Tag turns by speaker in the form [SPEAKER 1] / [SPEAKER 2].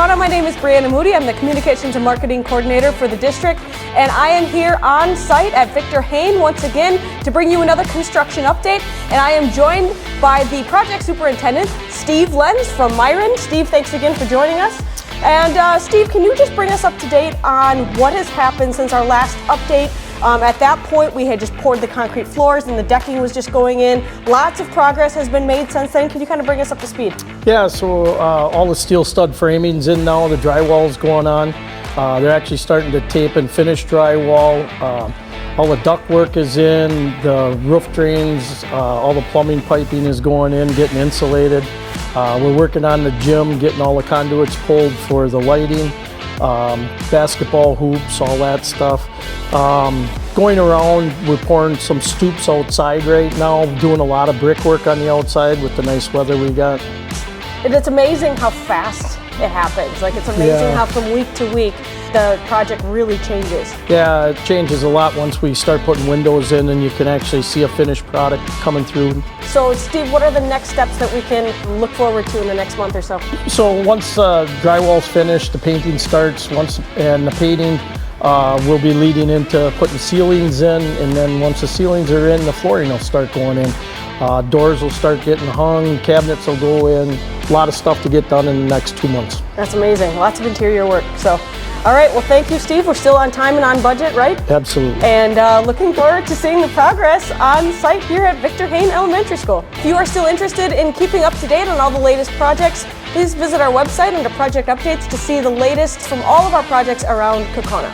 [SPEAKER 1] Kaukauna. My name is Brianna Moody. I'm the Communications and Marketing Coordinator for the district, and I am here on site at Victor Haen once again to bring you another construction update. And I am joined by the Project Superintendent, Steve Lenz from Miron. Steve, thanks again for joining us. And Steve, can you just bring us up to date on what has happened since our last update? At that point, we had just poured the concrete floors and the decking was just going in. Lots of progress has been made since then. Can you kind of bring us up to speed?
[SPEAKER 2] Yeah, so all the steel stud framing's in now, the drywall's going on. They're actually starting to tape and finish drywall. All the duct work is in, the roof drains, all the plumbing piping is going in, getting insulated. We're working on the gym, getting all the conduits pulled for the lighting, basketball hoops, all that stuff. Going around, we're pouring some stoops outside right now, doing a lot of brickwork on the outside with the nice weather we got.
[SPEAKER 1] And it's amazing how fast it happens. Like, it's amazing how from week to week the project really changes.
[SPEAKER 2] Yeah, it changes a lot once we start putting windows in and you can actually see a finished product coming through.
[SPEAKER 1] So Steve, what are the next steps that we can look forward to in the next month or so?
[SPEAKER 2] So once drywall's finished, the painting starts, and the painting will be leading into putting ceilings in, and then once the ceilings are in, the flooring will start going in. Doors will start getting hung, cabinets will go in, a lot of stuff to get done in the next 2 months.
[SPEAKER 1] That's amazing, lots of interior work. So, all right, well, thank you, Steve. We're still on time and on budget, right?
[SPEAKER 2] Absolutely.
[SPEAKER 1] And looking forward to seeing the progress on site here at Victor Haen Elementary School. If you are still interested in keeping up to date on all the latest projects, please visit our website under project updates to see the latest from all of our projects around Kaukauna.